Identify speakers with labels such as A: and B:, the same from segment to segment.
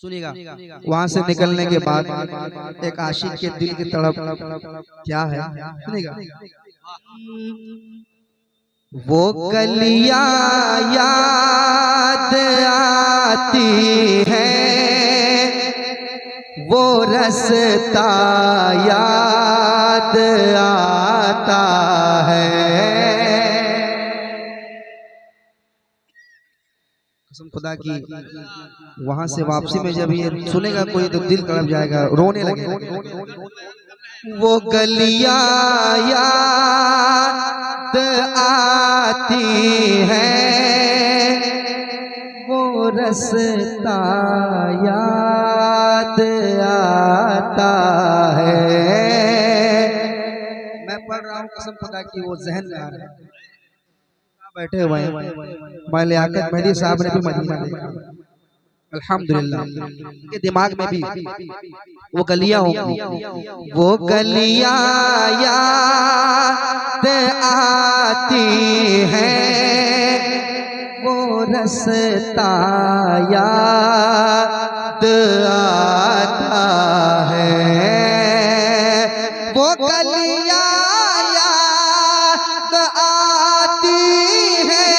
A: सुनिएगा। वहां से निकलने के बाद एक आशिक के दिल की तड़प क्या है, सुनिएगा। वो गलियां याद आती है, वो रास्ता याद आता है। कसम खुदा की, वहां से वापसी में जब ये सुनेगा कोई तो दिल तड़प जाएगा, रोने लगेगा। वो गलियां याद आती है, वो रास्ता याद आता है। मैं पढ़ रहा हूँ, कसम खुदा की वो जहन में आ रहा है। बैठे हुए हैं भाई लियाकत मेहदी साहब ने भी मदीना देखा, अल्हम्दुलिल्लाह। के दिमाग में भी वो गलियां होंगी, वो गलियां याद आती हैं, वो रास्ता याद आता है। वो गलियां याद आती हैं,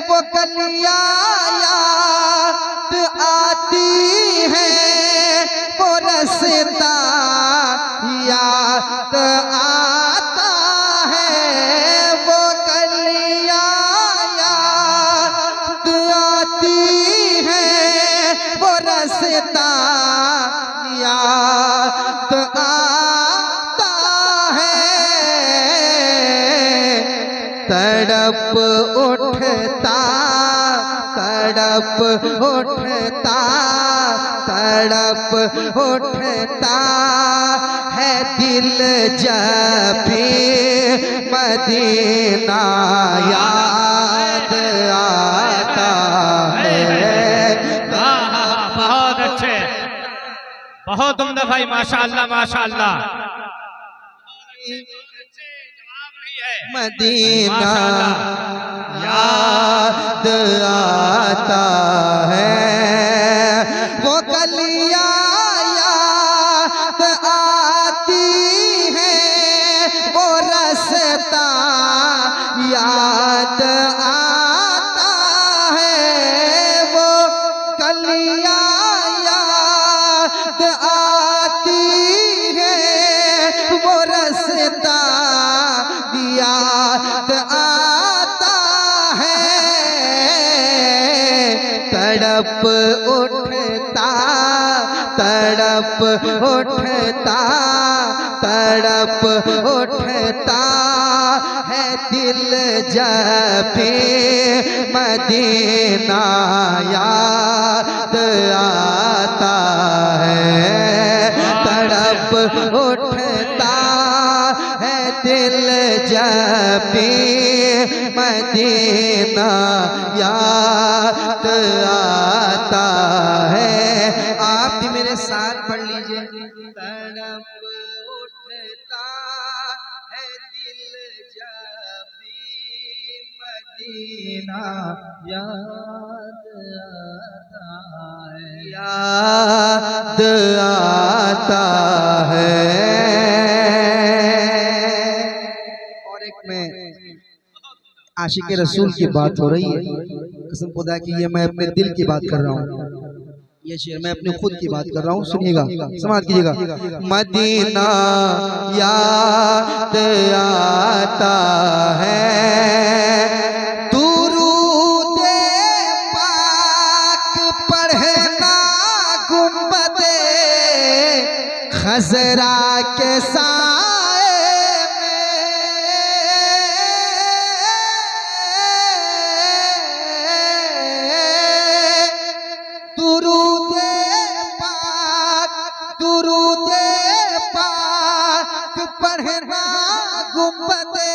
A: वो गलियां याद आती हैं, वो रास्ता याद आता है। वो गलियां याद आती हैं, वो रास्ता याद आता है। तड़प उठता तड़प उठता तड़प उठता है दिल जब भी मदीना याद आता है।
B: बहुत अच्छे, बहुत उम्दा भाई, माशाअल्लाह माशाअल्लाह।
A: मदीना याद आता है, वो गलियां याद आती हैं, वो रास्ता याद आता है। वो गलियां याद आती हैं, वो रास्ता याद आता है। तड़प उठता तड़प उठता तड़प उठता है दिल जब भी मदीना याद आता है। तड़प उठता है दिल जब भी मदीना याद आता है। आप भी मेरे साथ पढ़ लीजिए। तड़प उठता है दिल जब भी मदीना याद आता है, याद आता है। में आशिक रसूल की बात हो रही है, कसम खुदा की ये मैं अपने दिल की बात कर रहा हूँ, ये शेर मैं अपने खुद की बात कर रहा हूँ। सुनिएगा, समाज कीजिएगा। मदीना याद आता है, दुरूदे पाक पढ़ना गुंबदे खजरा के साए पढ़ना गुंबदे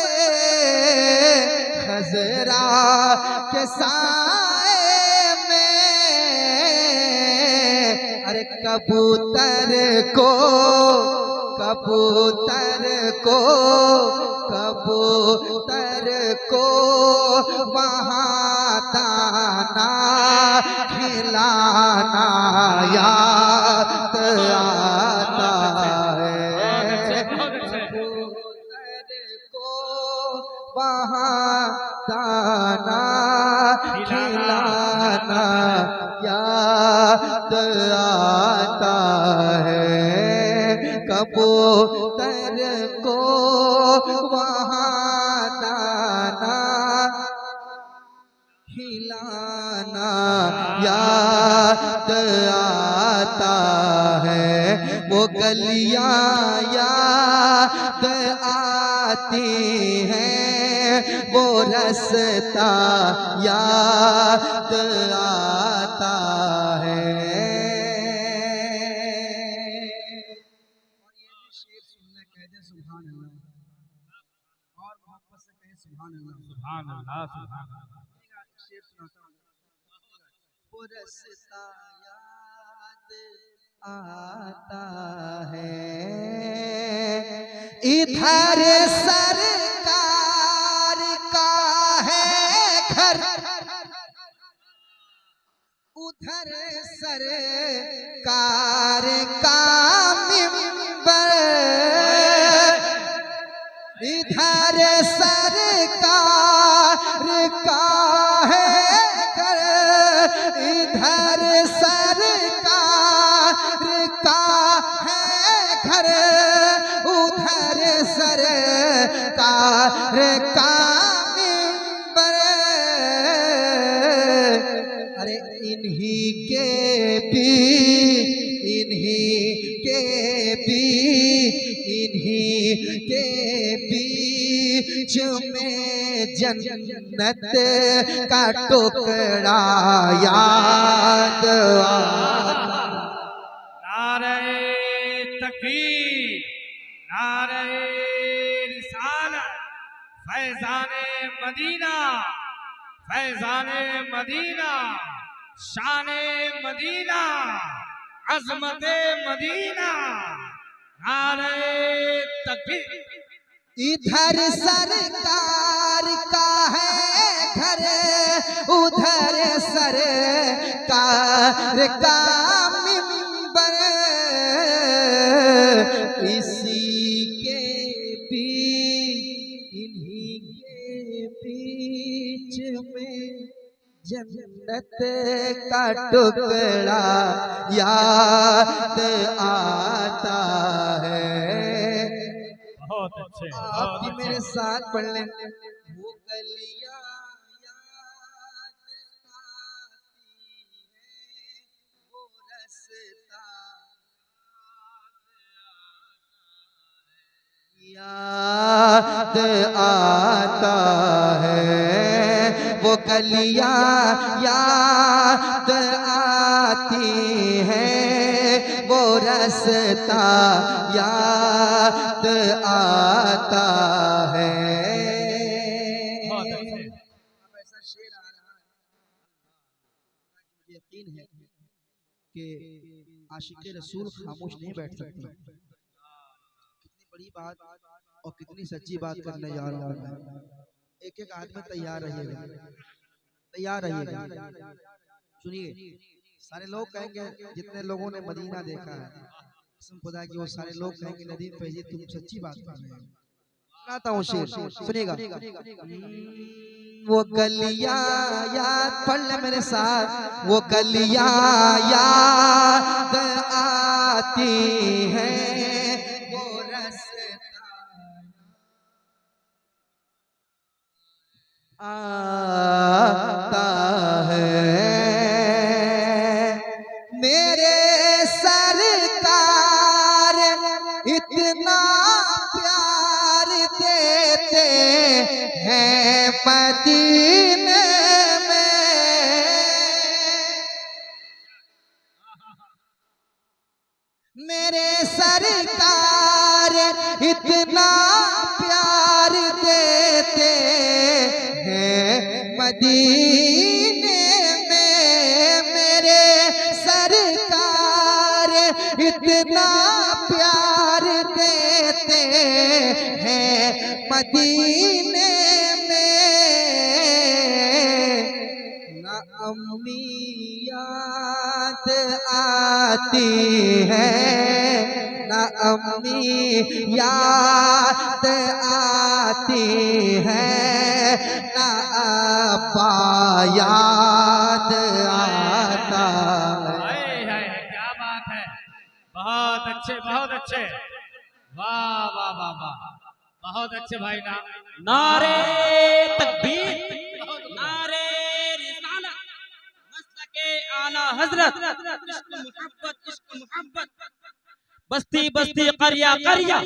A: खजरा के साए में। अरे कबूतर कबूतर को वहाँ दाना खिलाना याद आता है। कबूतर को वहाँ दाना खिलाना याद आता है। कबूतर को वहाँ दाना खिलाना याद आता है। वो गलियां याद आती हैं, वो रास्ता याद आता है। सुभान अल्लाह और मोहब्बत से कहें सुभान अल्लाह।
B: सुभान अल्लाह सुभान अल्लाह।
A: शेर सुनाता हूं। वो रास्ता याद आता है, इधर सरकार का है घर, उधर सरकार का मिंबर, इधर सरकार का है घर, इधर सरकार का है घर, उधर सरकार का मिंबर। अरे इन्हीं के बीच में जन्नत का टुकड़ा याद आता।
B: नारे तकबीर, नारे रिसालत, फैज़ाने मदीना, फैज़ाने मदीना, शाने मदीना, अज़मते मदीना, नारे तकबीर।
A: इधर सरकार का है घर, उधर सरकार का मिंबर, इन्हीं के बीच में जन्नत का टुकड़ा याद आता है।
B: बहुत अच्छे,
A: आप भी मेरे साथ पढ़ लें। वो गलियां याद आती हैं, वो रास्ता याद आता है। वो गलियां याद आती हैं, वो रास्ता याद आता है। अब ऐसा शेर आ रहा है, मुझे यकीन है कि आशिक़े रसूल खामोश नहीं बैठ सकते। कितनी बड़ी बात और कितनी सच्ची बात करने जा रहा हूँ मैं। एक एक आदमी तैयार रहिएगा, तैयार रहिएगा। सुनिए, सारे लोग कहेंगे, जितने लोगों ने मदीना देखा है, कसम खुदा की वो सारे लोग कहेंगे नदीम फैज़ी तुम सच्ची बात कर रहे हो। सुनाता हूँ शेर, सुनिएगा। वो गलियां याद, पढ़ ले मेरे साथ। वो गलियां याद आती हैं, वो रास्ता आता है। मेरे सरकार इतना प्यार देते हैं मदीने में, मेरे सरकार इतना प्यार देते हैं मदीने में, मेरे सरकार इतना प्यार देते मदीने में ना अम्मी याद आती है, ना अम्मी याद आती है, ना अब्बा याद आता है।
B: क्या बात है, बहुत अच्छे बहुत अच्छे, वाह वाह वाह वाह, बहुत अच्छे भाई ना।
C: नारे तकबीर, नारे रिसालत, मसलके आला हजरत, इश्क मोहब्बत, बस्ती बस्ती करिया करिया,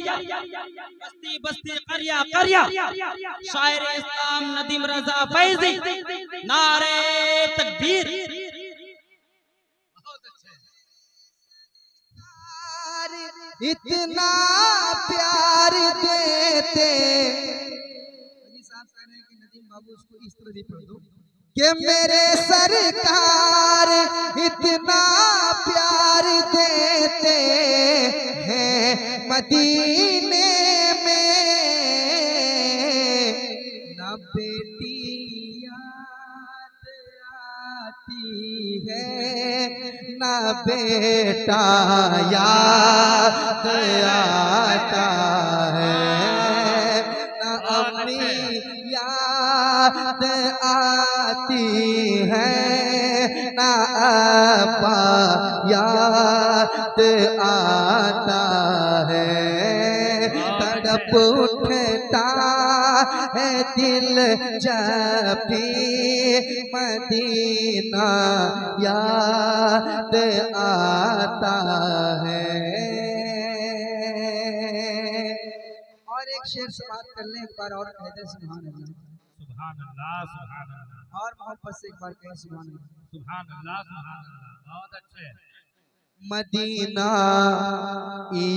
C: बस्ती बस्ती करिया करिया, शायर इस्लाम नदीम रजा फैजी, नारे तकबीर।
A: इतना प्यार देते, साहब कह रहे हैं कि नदीम बाबू उसको इस तरह भी पढ़ दो कि मेरे सरकार इतना प्यार देते हैं मदीने में, ना बेटी याद आती है, ना बेटा याद आता है, ना अम्मी याद आती है, ना अब्बा याद आता है। तड़प उठता है दिल जब भी मदीना याद आता है। और एक शेर से बात कर लें, एक बार और कह दे सुभान अल्लाह,
B: सुभान अल्लाह सुभान अल्लाह,
A: और मोहब्बत से एक बार कहें सुभान अल्लाह,
B: सुभान अल्लाह सुभान अल्लाह, बहुत अच्छे।
A: मदीना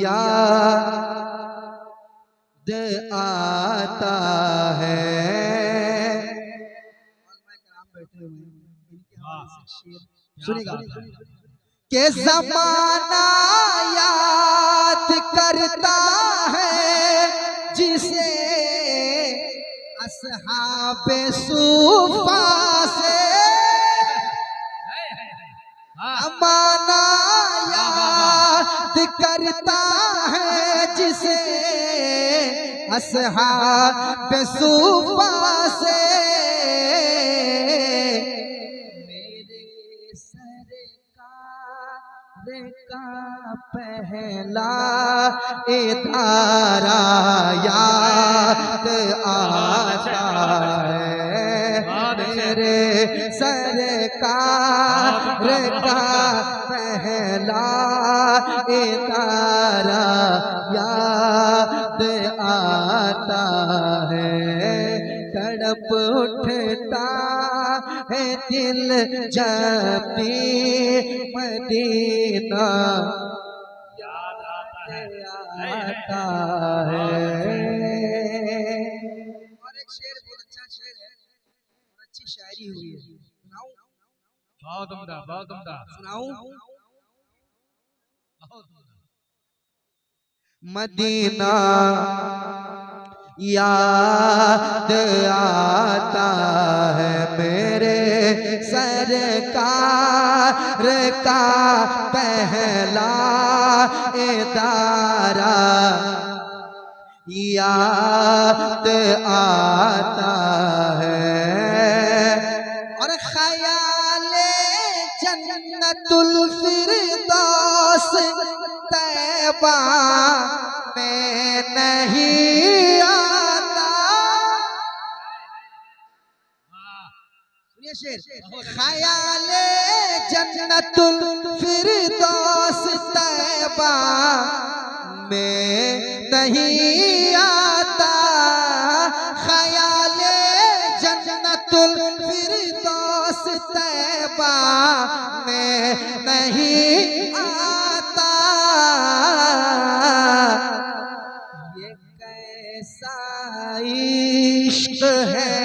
A: याद आता है। बैठे हुए हैं, इनके हवाले से शेर सुनिएगा कि ज़माना याद करता है जिसे अस्हाबे सूफा से, ज़माना याद करता है जिसे अस्हाबे सूफा से, का पहला इतारा याद आता है, मेरे सरकार का पहला इतारा याद आता है। तड़प उठता है दिल जब भी मदीना याद आता है। और एक शेर बहुत अच्छा शेर है, अच्छी शायरी हुई है, सुनाऊं?
B: बहुत उम्दा बहुत उम्दा,
A: सुनाऊं?
B: बहुत उम्दा।
A: मदीना याद आता है, मेरे सरकार का पहला इतारा याद आता है। और ख्याले जन्नतुल फिरदौस तैबा में नहीं आता। शेर, ख्याले जन्नतुल फिरदौस तैबा में नहीं आता, ख्याले जन्नतुल फिरदौस तैबा में नहीं आता। ये कैसा इश्क है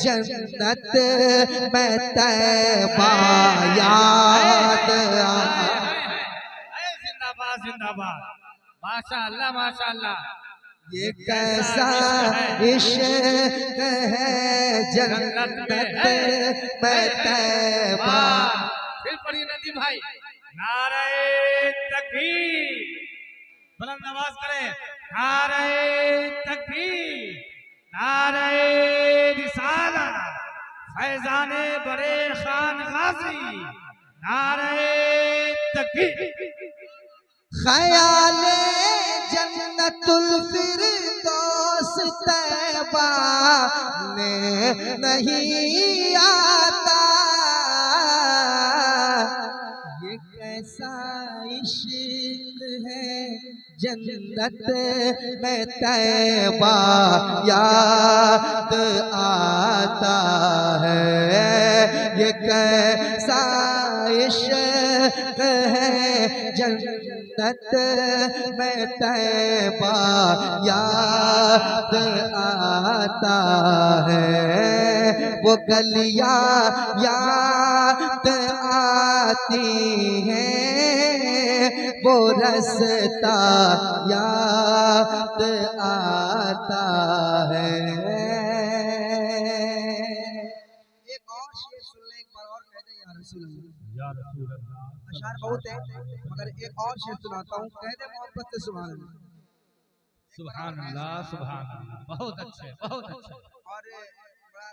A: जन्नत में तैबा याद
B: जिंदाबाद जिंदाबाद, माशाअल्लाह माशाअल्लाह,
A: ये कैसा इश्क है जन्नत में तैबा।
B: फिर पढ़िए नदी भाई, नारे तकबीर, बुलंद आवाज करें, नारे तकबीर, नारे रिसालत, फैजाने बड़े खान गाजी, नारे तकबीर।
A: ख्याले जन्नतुल फिरदौस तैबा में नहीं आता। ये कैसा इश्क है जन्नत में तैबा याद आता है। ये कैसा इश्क है जन्नत में तैबा याद आता है। वो गलियां याद आती हैं, वो रास्ता याद आता है। एक और शेर सुन ले, एक बार और कह दे या रसूल अल्लाह।
B: या रसूल अल्लाह।
A: अशार बहुत है मगर एक और शेर सुनाता हूँ, कह दे मोहब्बत से सुभान अल्लाह।
B: सुभान अल्लाह, सुभान अल्लाह, बहुत अच्छे, बहुत अच्छे।
A: और बड़ा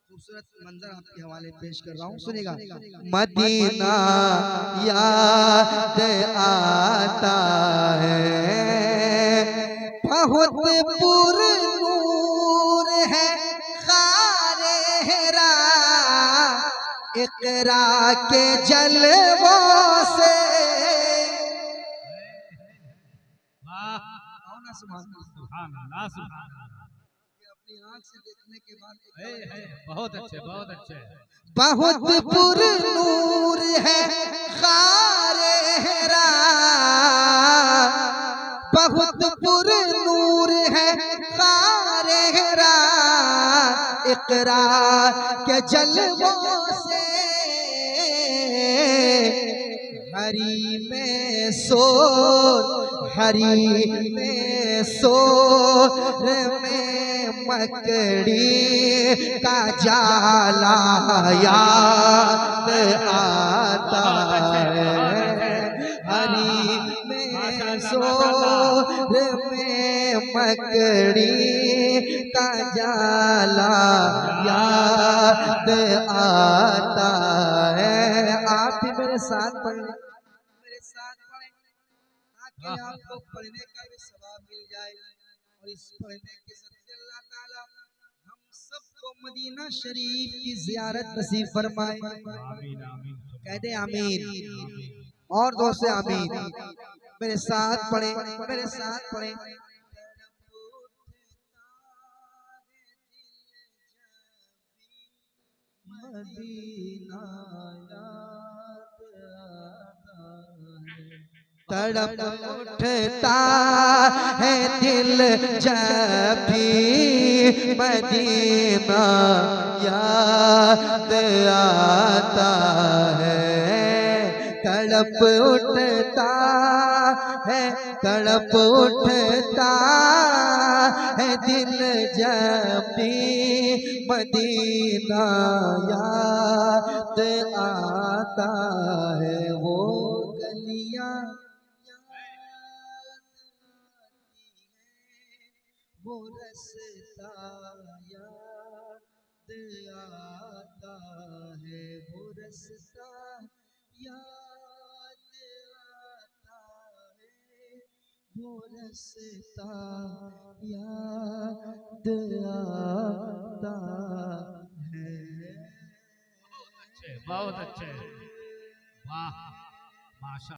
A: खूबसूरत मंजर आपके हवाले पेश कर रहा हूँ, सुनिएगा। मदीना याद आता है, बहुत पुरनूर है खारे हेरा, इकरा के जलवों से।
B: वाह,
A: सुभान
B: सुभान अल्लाह, सुभान अल्लाह।
A: अपनी आंख से देखने के बाद
B: बहुत अच्छे, बहुत अच्छे।
A: बहुत पुरनूर है खारे हेरा, बहुत पुरनूर है खारे हेरा, इकरा के जलवों से। हरी में सोर, हरी में सोर में मकड़ी का जाला याद आता है। हरी में सोर में मकड़ी का जाला याद आता है। आप भी मेरे साथ पढ़ें, मेरे साथ पढ़ें ताकि आपको पढ़ने का भी सवाब मिल जाए। और इस पढ़ने के सदक़े अल्लाह ताला हम सबको मदीना शरीफ की ज़ियारत नसीब फरमाए।
B: आमीन, आमीन।
A: कह दे आमीन, और दो से आमीन। मेरे साथ पढ़ें, मेरे साथ पढ़ें। मदीना तड़प उठता है दिल जब भी मदीना याद आता है। तड़प उठता है, तड़प उठता है दिल जब भी मदीना याद आता है। वो गलियां वो रास्ता याद आता है। वो रास्ता याद आता है। वो रास्ता याद आता है।
B: बहुत अच्छे, वाह, माशा।